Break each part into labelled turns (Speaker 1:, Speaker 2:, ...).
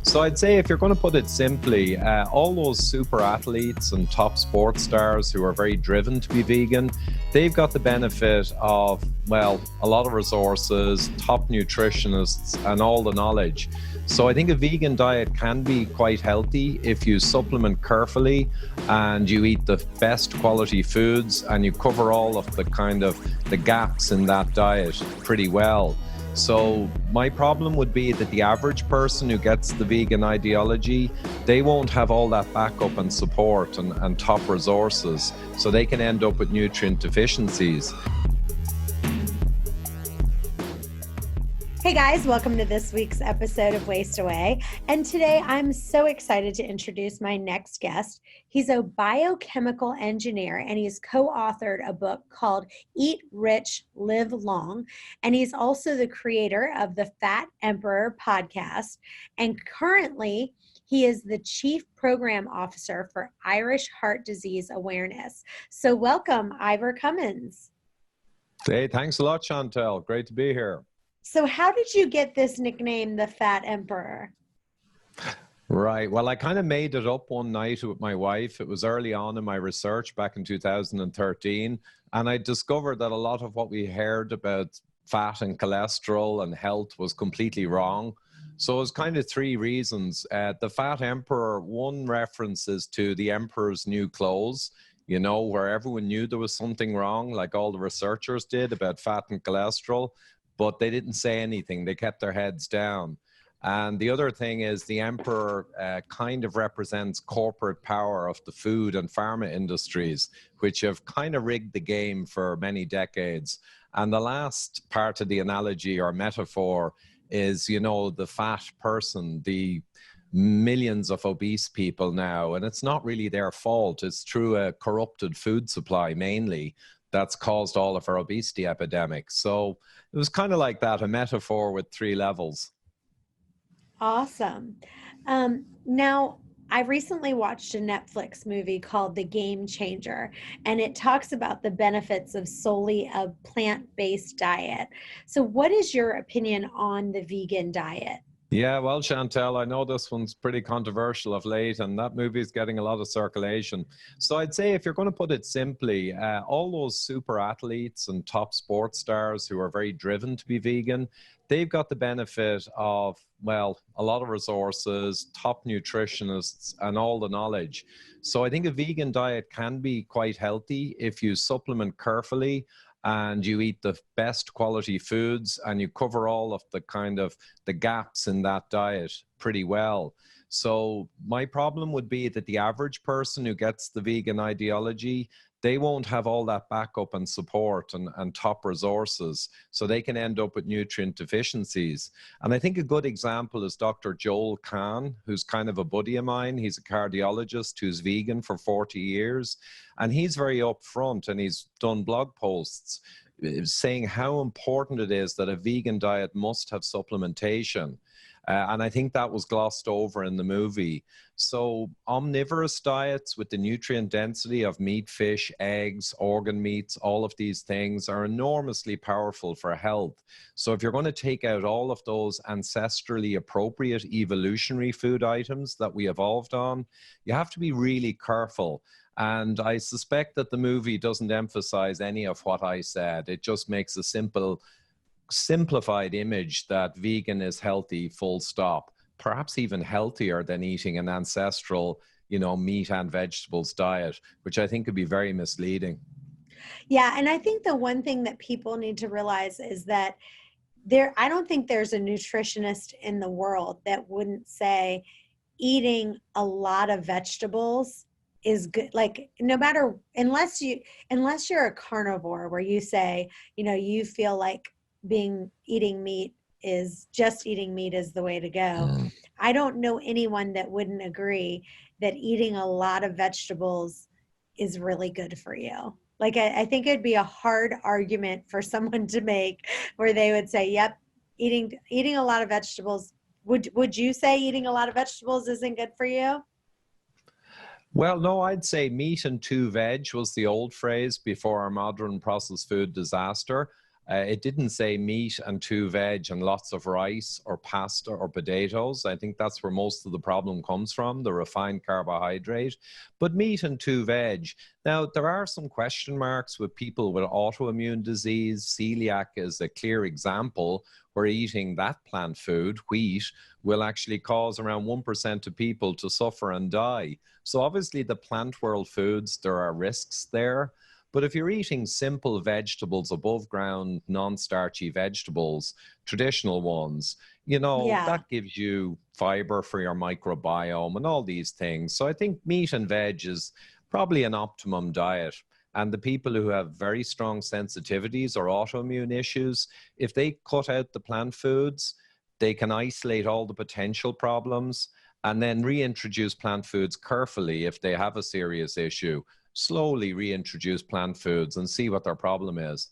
Speaker 1: So I'd say if you're going to put it simply, all those super athletes and top sports stars who are very driven to be vegan, they've got the benefit of, well, a lot of resources, top nutritionists, and all the knowledge. So I think a vegan diet can be quite healthy if you supplement carefully and you eat the best quality foods and you cover all of the gaps in that diet pretty well. So my problem would be that the average person who gets the vegan ideology, they won't have all that backup and support and top resources. So they can end up with nutrient deficiencies.
Speaker 2: Hey guys, welcome to this week's episode of Waste Away. And today I'm so excited to introduce my next guest. He's a biochemical engineer and he's co-authored a book called Eat Rich, Live Long. And he's also the creator of the Fat Emperor podcast. And currently, he is the Chief Program Officer for Irish Heart Disease Awareness. So welcome, Ivor Cummins.
Speaker 1: Hey, thanks a lot, Chantel. Great to be here.
Speaker 2: So how did you get this nickname, the Fat Emperor?
Speaker 1: Right. Well, I kind of made it up one night with my wife. It was early on in my research back in 2013. And I discovered that a lot of what we heard about fat and cholesterol and health was completely wrong. So it was kind of three reasons. The Fat Emperor, one reference is to the Emperor's New Clothes, you know, where everyone knew there was something wrong, like all the researchers did about fat and cholesterol. But they didn't say anything. They kept their heads down. And the other thing is the emperor kind of represents corporate power of the food and pharma industries, which have kind of rigged the game for many decades. And the last part of the analogy or metaphor is, you know, the fat person, the millions of obese people now, and it's not really their fault. It's through a corrupted food supply mainly that's caused all of our obesity epidemic. So it was kind of like that, a metaphor with three levels.
Speaker 2: Awesome. Now, I recently watched a Netflix movie called The Game Changer, and it talks about the benefits of solely a plant-based diet. So what is your opinion on the vegan diet?
Speaker 1: Yeah, well, Chantel, I know this one's pretty controversial of late, and that movie is getting a lot of circulation. So I'd say if you're going to put it simply, all those super athletes and top sports stars who are very driven to be vegan, they've got the benefit of, well, a lot of resources, top nutritionists, and all the knowledge. So I think a vegan diet can be quite healthy if you supplement carefully and you eat the best quality foods and you cover all of the gaps in that diet pretty well. So my problem would be that the average person who gets the vegan ideology, they won't have all that backup and support and top resources. So they can end up with nutrient deficiencies. And I think a good example is Dr. Joel Kahn, who's kind of a buddy of mine. He's a cardiologist who's vegan for 40 years. And he's very upfront and he's done blog posts saying how important it is that a vegan diet must have supplementation. And I think that was glossed over in the movie. So omnivorous diets with the nutrient density of meat, fish, eggs, organ meats, all of these things are enormously powerful for health. So if you're going to take out all of those ancestrally appropriate evolutionary food items that we evolved on, you have to be really careful. And I suspect that the movie doesn't emphasize any of what I said. It just makes a simplified image that vegan is healthy, full stop, perhaps even healthier than eating an ancestral, you know, meat and vegetables diet, which I think could be very misleading.
Speaker 2: Yeah, and I think the one thing that people need to realize is that I don't think there's a nutritionist in the world that wouldn't say eating a lot of vegetables is good. Like no matter, unless you're a carnivore where you say, you know, you feel like eating meat is the way to go. I don't know anyone that wouldn't agree that eating a lot of vegetables is really good for you. Like I think it'd be a hard argument for someone to make where they would say, yep, eating a lot of vegetables. Would you say eating a lot of vegetables isn't good for you?
Speaker 1: Well, no, I'd say meat and two veg was the old phrase before our modern processed food disaster. It didn't say meat and 2 veg and lots of rice or pasta or potatoes. I think that's where most of the problem comes from, the refined carbohydrate. But meat and 2 veg. Now, there are some question marks with people with autoimmune disease. Celiac is a clear example where eating that plant food, wheat, will actually cause around 1% of people to suffer and die. So obviously the plant world foods, there are risks there. But if you're eating simple vegetables, above ground, non-starchy vegetables, traditional ones, you know,
Speaker 2: Yeah.
Speaker 1: that gives you fiber for your microbiome and all these things. So I think meat and veg is probably an optimum diet. And the people who have very strong sensitivities or autoimmune issues, if they cut out the plant foods, they can isolate all the potential problems and then reintroduce plant foods carefully if they have a serious issue. Slowly reintroduce plant foods and see what their problem is.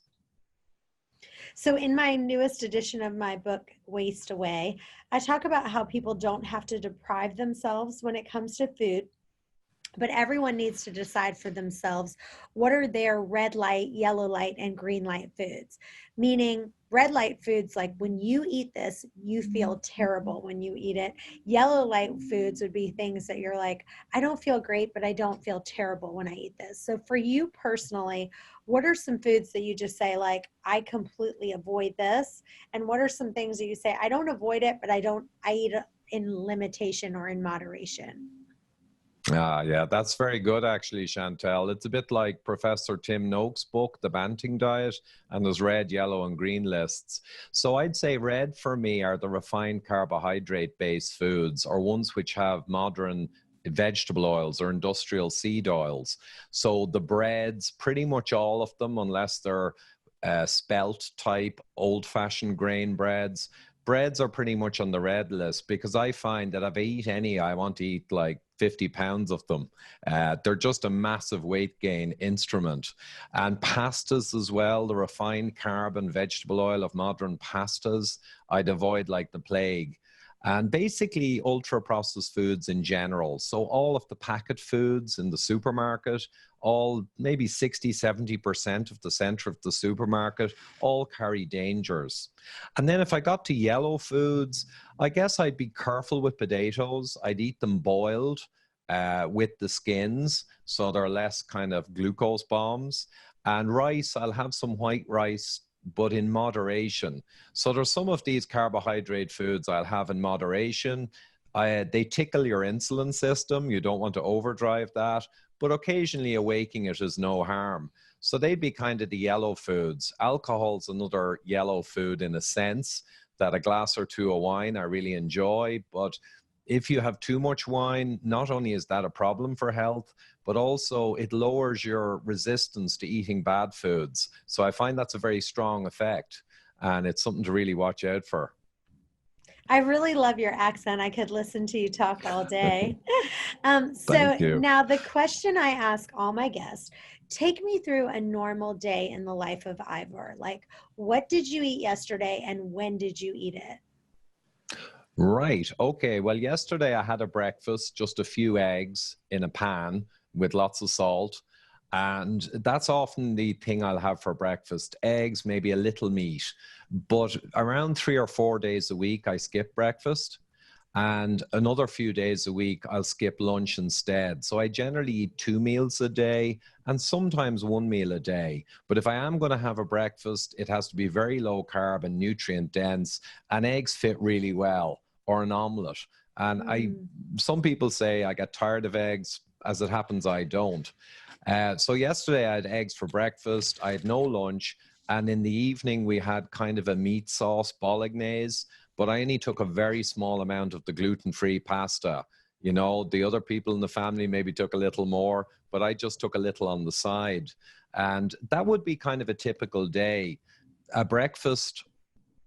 Speaker 2: So, in my newest edition of my book, Waste Away, I talk about how people don't have to deprive themselves when it comes to food, but everyone needs to decide for themselves what are their red light, yellow light, and green light foods. Meaning, red light foods, like when you eat this, you feel terrible when you eat it. Yellow light foods would be things that you're like, I don't feel great, but I don't feel terrible when I eat this. So, for you personally, what are some foods that you just say, like, I completely avoid this? And what are some things that you say, I don't avoid it, but I eat it in limitation or in moderation?
Speaker 1: Yeah, that's very good, actually, Chantel. It's a bit like Professor Tim Noakes' book, The Banting Diet, and there's red, yellow, and green lists. So I'd say red for me are the refined carbohydrate-based foods, or ones which have modern vegetable oils or industrial seed oils. So the breads, pretty much all of them, unless they're spelt type, old-fashioned grain breads. Breads are pretty much on the red list because I find that if I eat any, I want to eat like 50 pounds of them. They're just a massive weight gain instrument. And pastas as well, the refined carb and vegetable oil of modern pastas, I'd avoid like the plague. And basically ultra processed foods in general. So all of the packet foods in the supermarket, all maybe 60, 70% of the center of the supermarket, all carry dangers. And then if I got to yellow foods, I guess I'd be careful with potatoes. I'd eat them boiled with the skins, so they're less kind of glucose bombs. And rice, I'll have some white rice, but in moderation. So there's some of these carbohydrate foods I'll have in moderation. They tickle your insulin system. You don't want to overdrive that, but occasionally awaking it is no harm. So they'd be kind of the yellow foods. Alcohol's another yellow food in a sense, that a glass or two of wine I really enjoy, but if you have too much wine, not only is that a problem for health, but also it lowers your resistance to eating bad foods. So I find that's a very strong effect, and it's something to really watch out for.
Speaker 2: I really love your accent. I could listen to you talk all day.
Speaker 1: Thank
Speaker 2: So
Speaker 1: you.
Speaker 2: now the question I ask all my guests, take me through a normal day in the life of Ivor. Like, what did you eat yesterday and when did you eat it?
Speaker 1: Right. Okay. Well, yesterday I had a breakfast, just a few eggs in a pan with lots of salt. And that's often the thing I'll have for breakfast, eggs, maybe a little meat. But around 3 or 4 days a week, I skip breakfast. And another few days a week, I'll skip lunch instead. So I generally eat 2 meals a day and sometimes 1 meal a day. But if I am going to have a breakfast, it has to be very low carb and nutrient dense, and eggs fit really well, or an omelet. And
Speaker 2: Mm.
Speaker 1: some people say I get tired of eggs. As it happens, I don't. So yesterday I had eggs for breakfast. I had no lunch. And in the evening, we had kind of a meat sauce bolognese, but I only took a very small amount of the gluten-free pasta. You know, the other people in the family maybe took a little more, but I just took a little on the side. And that would be kind of a typical day. A breakfast,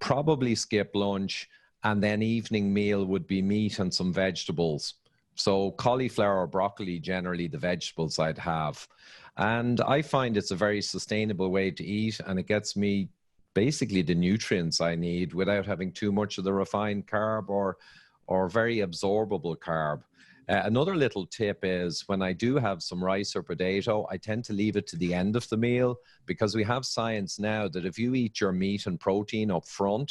Speaker 1: probably skip lunch, and then evening meal would be meat and some vegetables. So cauliflower or broccoli, generally the vegetables I'd have. And I find it's a very sustainable way to eat, and it gets me basically the nutrients I need without having too much of the refined carb or very absorbable carb. Another little tip is when I do have some rice or potato, I tend to leave it to the end of the meal, because we have science now that if you eat your meat and protein up front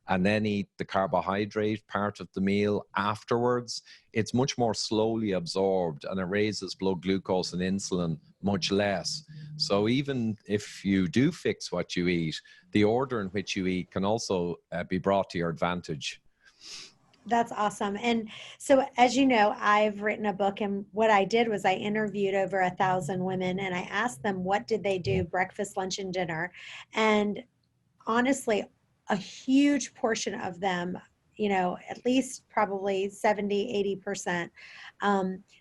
Speaker 1: and then eat the carbohydrate part of the meal afterwards, it's much more slowly absorbed and it raises blood glucose and insulin much less. So even if you do fix what you eat, the order in which you eat can also be brought to your advantage.
Speaker 2: That's awesome. And so, as you know, I've written a book, and what I did was I interviewed over 1,000 women and I asked them, what did they do breakfast, lunch, and dinner? And honestly, a huge portion of them, at least probably 70, 80%,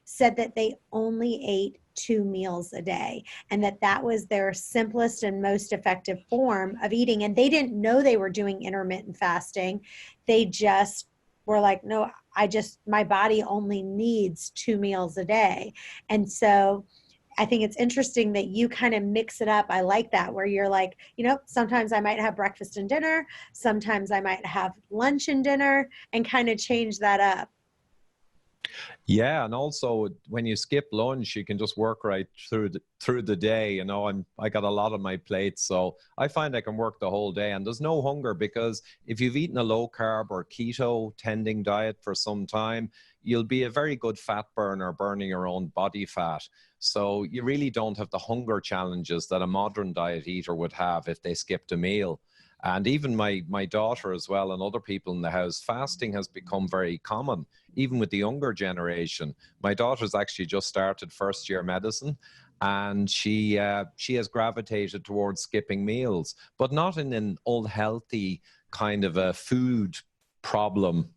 Speaker 2: said that they only ate 2 meals a day, and that was their simplest and most effective form of eating. And they didn't know they were doing intermittent fasting. They just were like, no, my body only needs 2 meals a day. And so I think it's interesting that you kind of mix it up. I like that, where you're like, sometimes I might have breakfast and dinner, sometimes I might have lunch and dinner, and kind of change that up.
Speaker 1: Yeah, and also when you skip lunch, you can just work right through the day. I got a lot on my plate, so I find I can work the whole day, and there's no hunger, because if you've eaten a low carb or keto tending diet for some time, you'll be a very good fat burner, burning your own body fat. So you really don't have the hunger challenges that a modern diet eater would have if they skipped a meal. And even my daughter as well, and other people in the house, fasting has become very common, even with the younger generation. My daughter's actually just started first year medicine, and she has gravitated towards skipping meals, but not in an unhealthy kind of a food problem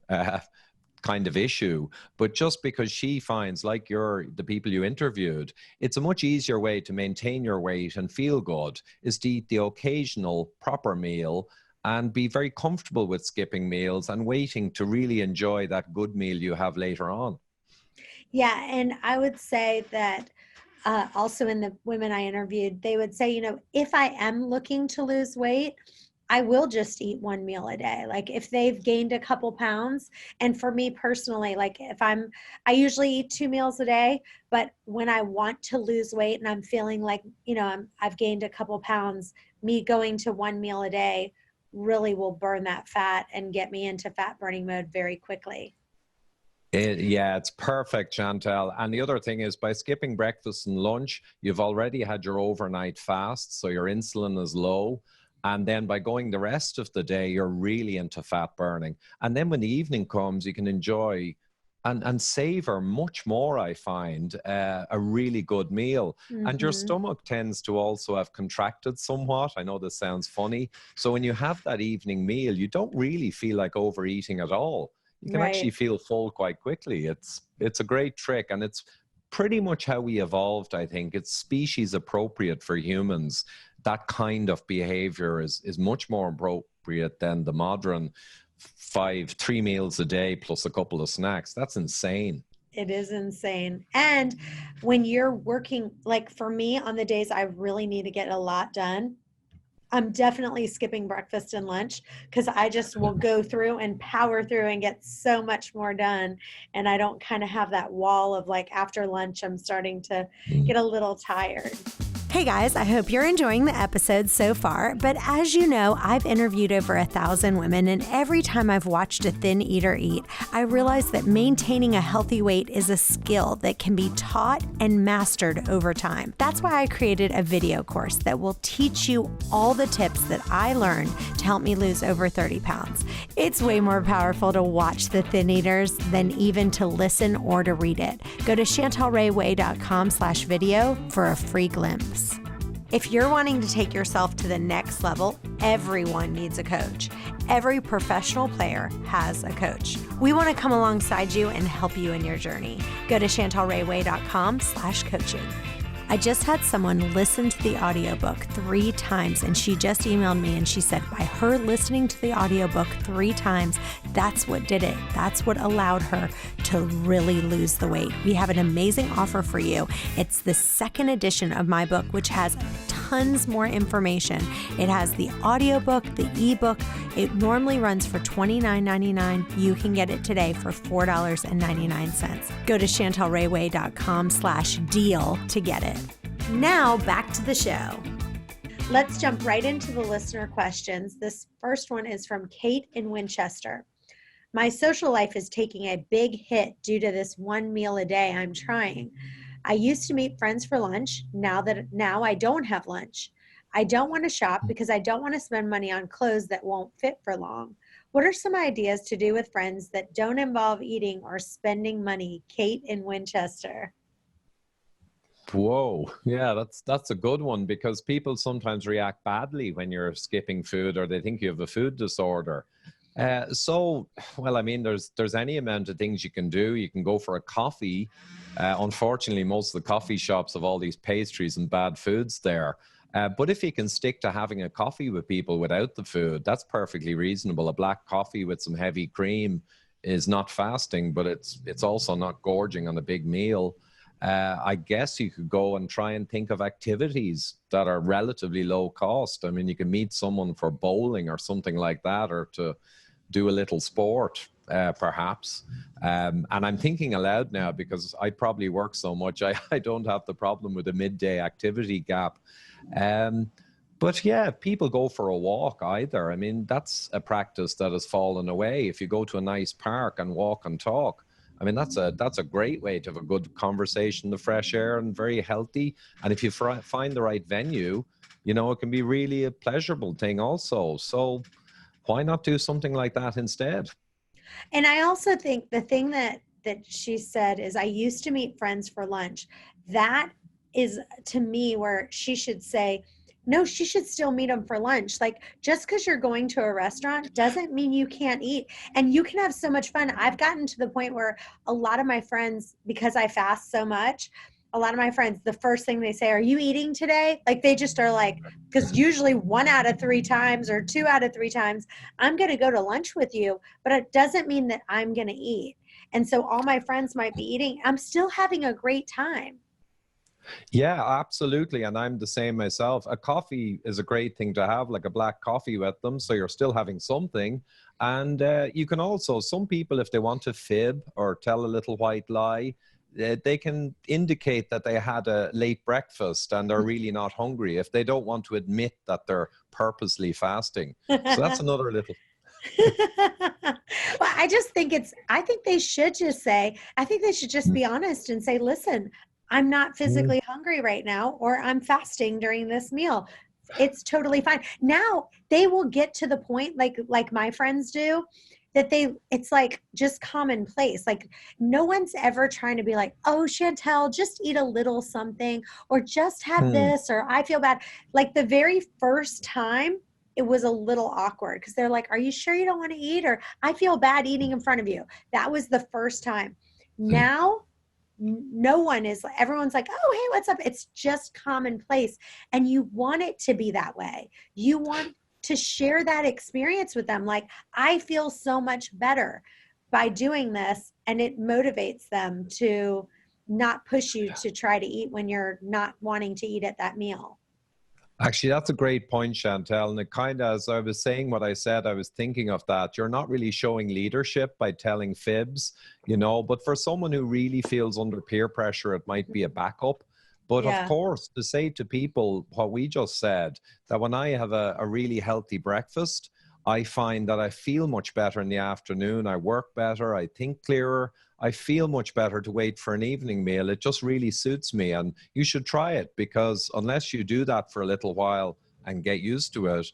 Speaker 1: kind of issue, but just because she finds, like the people you interviewed, it's a much easier way to maintain your weight and feel good is to eat the occasional proper meal and be very comfortable with skipping meals and waiting to really enjoy that good meal you have later on.
Speaker 2: Yeah, and I would say that also in the women I interviewed, they would say, if I am looking to lose weight, I will just eat 1 meal a day. Like if they've gained a couple pounds, and for me personally, like I usually eat 2 meals a day, but when I want to lose weight and I'm feeling like, I've gained a couple pounds, me going to 1 meal a day really will burn that fat and get me into fat burning mode very quickly.
Speaker 1: Yeah, it's perfect, Chantal. And the other thing is, by skipping breakfast and lunch, you've already had your overnight fast, so your insulin is low. And then by going the rest of the day, you're really into fat burning. And then when the evening comes, you can enjoy and savor much more, I find, a really good meal. Mm-hmm. And your stomach tends to also have contracted somewhat. I know this sounds funny. So when you have that evening meal, you don't really feel like overeating at all. You can actually feel full quite quickly. It's a great trick, and it's pretty much how we evolved, I think. It's species appropriate for humans. That kind of behavior is much more appropriate than the modern 3 meals a day plus a couple of snacks. That's insane.
Speaker 2: It is insane. And when you're working, like for me, on the days I really need to get a lot done, I'm definitely skipping breakfast and lunch, because I just will go through and power through and get so much more done. And I don't kind of have that wall of like after lunch, I'm starting to get a little tired. Hey guys, I hope you're enjoying the episode so far, but as you know, I've interviewed over 1,000 women, and every time I've watched a thin eater eat, I realize that maintaining a healthy weight is a skill that can be taught and mastered over time. That's why I created a video course that will teach you all the tips that I learned to help me lose over 30 pounds. It's way more powerful to watch the thin eaters than even to listen or to read it. Go to chantalrayway.com/video for a free glimpse. If you're wanting to take yourself to the next level, everyone needs a coach. Every professional player has a coach. We want to come alongside you and help you in your journey. Go to chantalrayway.com/coaching. I just had someone listen to the audiobook 3 times, and she just emailed me and she said by her listening to the audiobook 3 times, that's what did it. That's what allowed her to really lose the weight. We have an amazing offer for you. It's the second edition of my book, which has tons more information. It has the audiobook, the ebook. It normally runs for $29.99. You can get it today for $4.99. Go to chantelrayway.com/deal to get it. Now back to the show. Let's jump right into the listener questions. This first one is from Kate in Winchester. My social life is taking a big hit due to this one meal a day I'm trying. I used to meet friends for lunch. Now I don't have lunch. I don't want to shop because I don't want to spend money on clothes that won't fit for long. What are some ideas to do with friends that don't involve eating or spending money? Kate in Winchester.
Speaker 1: Whoa. Yeah, that's a good one, because people sometimes react badly when you're skipping food, or they think you have a food disorder. Well, I mean, there's any amount of things you can do. You can go for a coffee. Unfortunately, most of the coffee shops have all these pastries and bad foods there. But if you can stick to having a coffee with people without the food, that's perfectly reasonable. A black coffee with some heavy cream is not fasting, but it's also not gorging on a big meal. I guess you could go and try and think of activities that are relatively low cost. I mean, you can meet someone for bowling or something like that, or to do a little sport, perhaps. And I'm thinking aloud now because I probably work so much. I don't have the problem with a midday activity gap. But yeah, if people go for a walk either, I mean, that's a practice that has fallen away. If you go to a nice park and walk and talk, I mean, that's a great way to have a good conversation, the fresh air, and very healthy. And if you find the right venue, you know, it can be really a pleasurable thing also. So why not do something like that instead?
Speaker 2: And I also think the thing that she said is, I used to meet friends for lunch. That is, to me, where she should say, no, she should still meet them for lunch. Like, just because you're going to a restaurant doesn't mean you can't eat. And you can have so much fun. I've gotten to the point where a lot of my friends, because I fast so much, a lot of my friends, the first thing they say, are you eating today? Like, they just are like, because usually 1 out of 3 times or 2 out of 3 times, I'm going to go to lunch with you, but it doesn't mean that I'm going to eat. And so all my friends might be eating. I'm still having a great time.
Speaker 1: Yeah, absolutely. And I'm the same myself. A coffee is a great thing to have, like a black coffee with them. So you're still having something. And you can also, some people, if they want to fib or tell a little white lie, they can indicate that they had a late breakfast and they're really not hungry if they don't want to admit that they're purposely fasting. So that's another little.
Speaker 2: Well, I think they should just say, I think they should just be honest and say, listen, I'm not physically hungry right now, or I'm fasting during this meal. It's totally fine. Now they will get to the point, like my friends do, that it's like just commonplace. Like, no one's ever trying to be like, oh, Chantel, just eat a little something, or just have this, or I feel bad. Like, the very first time, it was a little awkward because they're like, are you sure you don't want to eat? Or I feel bad eating in front of you. That was the first time. Now, everyone's like, oh, hey, what's up? It's just commonplace. And you want it to be that way. You want to share that experience with them. Like, I feel so much better by doing this. And it motivates them to not push you to try to eat when you're not wanting to eat at that meal.
Speaker 1: Actually, that's a great point, Chantel. And it kind of, as I was saying what I said, I was thinking of that. You're not really showing leadership by telling fibs, you know, but for someone who really feels under peer pressure, it might be a backup. But of course, to say to people what we just said, that when I have a really healthy breakfast, I find that I feel much better in the afternoon. I work better. I think clearer. I feel much better to wait for an evening meal. It just really suits me. And you should try it, because unless you do that for a little while and get used to it,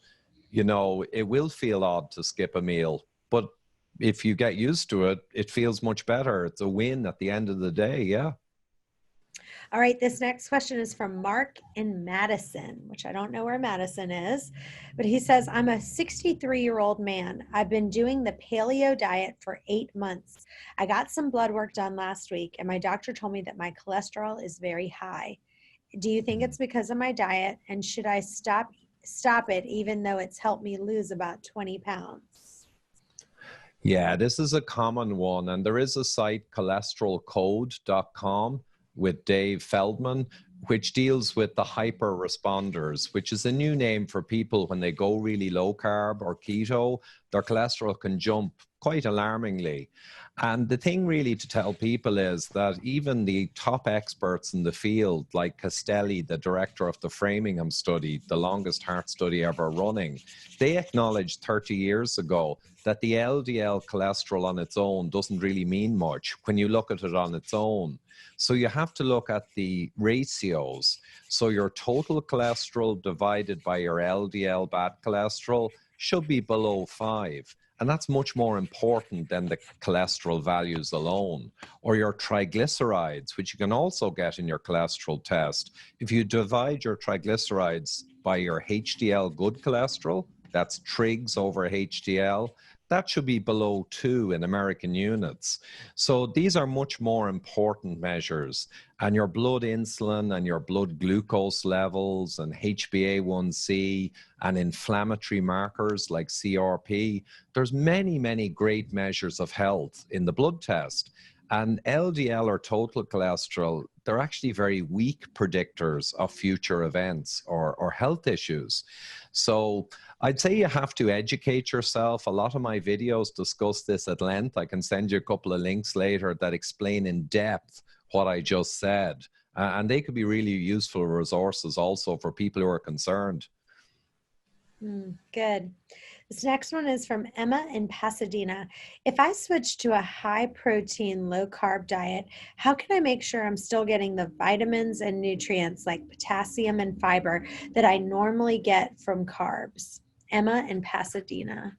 Speaker 1: you know, it will feel odd to skip a meal. But if you get used to it, it feels much better. It's a win at the end of the day. Yeah.
Speaker 2: All right, this next question is from Mark in Madison, which I don't know where Madison is, but he says, I'm a 63-year-old man. I've been doing the paleo diet for 8 months. I got some blood work done last week, and my doctor told me that my cholesterol is very high. Do you think it's because of my diet, and should I stop it even though it's helped me lose about 20 pounds?
Speaker 1: Yeah, this is a common one, and there is a site, cholesterolcode.com, with Dave Feldman. which deals with the hyper responders, which is a new name for people when they go really low carb or keto, their cholesterol can jump quite alarmingly. And the thing really to tell people is that even the top experts in the field, like Castelli, the director of the Framingham study, the longest heart study ever running, they acknowledged 30 years ago that the LDL cholesterol on its own doesn't really mean much when you look at it on its own. So you have to look at the ratios. So your total cholesterol divided by your LDL bad cholesterol should be below 5. And that's much more important than the cholesterol values alone. Or your triglycerides, which you can also get in your cholesterol test. If you divide your triglycerides by your HDL good cholesterol, that's trigs over HDL, that should be below 2 in American units. So these are much more important measures. And your blood insulin and your blood glucose levels and HbA1c and inflammatory markers like CRP, there's many, many great measures of health in the blood test. And LDL or total cholesterol, they're actually very weak predictors of future events or health issues. So I'd say you have to educate yourself. A lot of my videos discuss this at length. I can send you a couple of links later that explain in depth what I just said. And they could be really useful resources also for people who are concerned.
Speaker 2: Good. This next one is from Emma in Pasadena. If I switch to a high protein, low carb diet, how can I make sure I'm still getting the vitamins and nutrients like potassium and fiber that I normally get from carbs? Emma in Pasadena.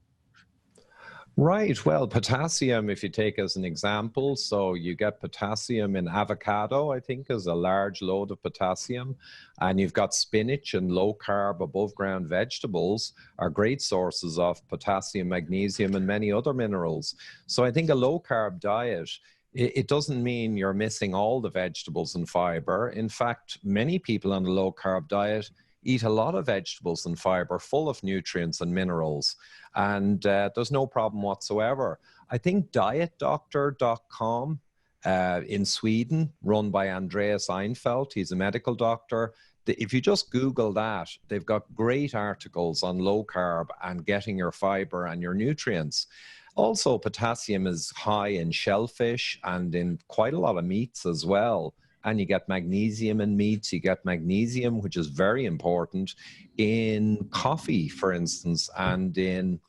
Speaker 1: Right. Well, potassium, if you take as an example, so you get potassium in avocado, I think, is a large load of potassium. And you've got spinach and low carb above ground vegetables are great sources of potassium, magnesium, and many other minerals. So I think a low carb diet, it doesn't mean you're missing all the vegetables and fiber. In fact, many people on a low carb diet eat a lot of vegetables and fiber full of nutrients and minerals. And there's no problem whatsoever. I think dietdoctor.com in Sweden, run by Andreas Einfeldt, he's a medical doctor. If you just Google that, they've got great articles on low carb and getting your fiber and your nutrients. Also, potassium is high in shellfish and in quite a lot of meats as well. And you get magnesium in meats, you get magnesium, which is very important, in coffee, for instance, and in,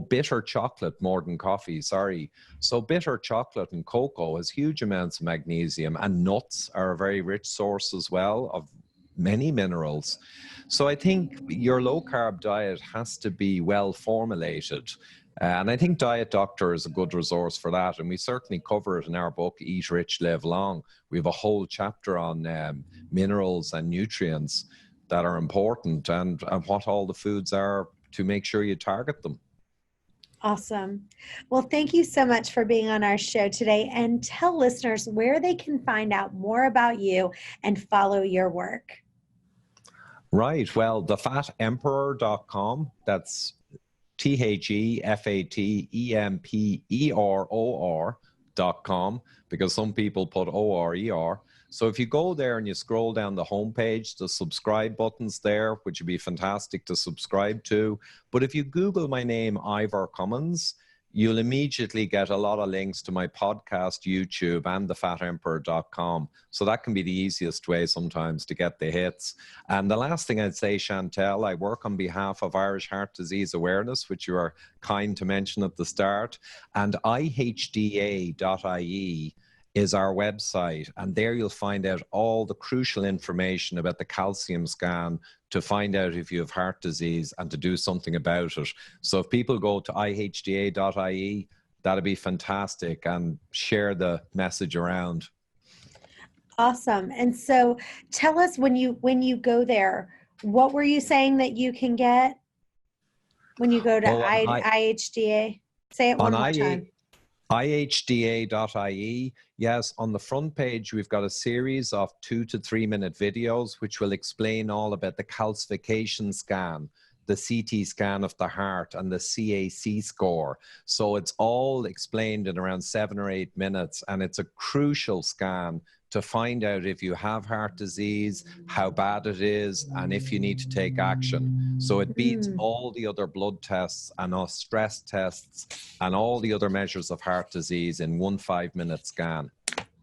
Speaker 1: bitter chocolate more than coffee, sorry. So bitter chocolate and cocoa has huge amounts of magnesium, and nuts are a very rich source as well of many minerals. So I think your low-carb diet has to be well formulated. And I think Diet Doctor is a good resource for that. And we certainly cover it in our book, Eat Rich, Live Long. We have a whole chapter on minerals and nutrients that are important and what all the foods are to make sure you target them.
Speaker 2: Awesome. Well, thank you so much for being on our show today, and tell listeners where they can find out more about you and follow your work.
Speaker 1: Right. Well, thefatemperor.com, that's TheFatemperor.com, because some people put ORER. So if you go there and you scroll down the homepage, the subscribe button's there, which would be fantastic to subscribe to. But if you Google my name, Ivor Cummins, you'll immediately get a lot of links to my podcast, YouTube, and thefatemperor.com. So that can be the easiest way sometimes to get the hits. And the last thing I'd say, Chantel, I work on behalf of Irish Heart Disease Awareness, which you are kind to mention at the start. And ihda.ie is our website. And there you'll find out all the crucial information about the calcium scan to find out if you have heart disease and to do something about it. So if people go to ihda.ie, that'd be fantastic, and share the message around.
Speaker 2: Awesome. And so tell us, when you go there, what were you saying that you can get when you go to IHDA? Say it one more time.
Speaker 1: ihda.ie. Yes, on the front page, we've got a series of 2 to 3 minute videos which will explain all about the calcification scan, the CT scan of the heart, and the CAC score. So it's all explained in around 7 or 8 minutes, and it's a crucial scan to find out if you have heart disease, how bad it is, and if you need to take action. So it beats all the other blood tests and all stress tests and all the other measures of heart disease in one 5-minute scan.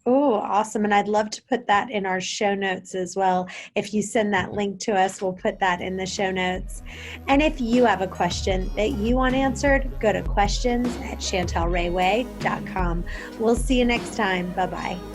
Speaker 2: Oh, awesome. And I'd love to put that in our show notes as well. If you send that link to us, we'll put that in the show notes. And if you have a question that you want answered, go to questions@chantelrayway.com. We'll see you next time. Bye-bye.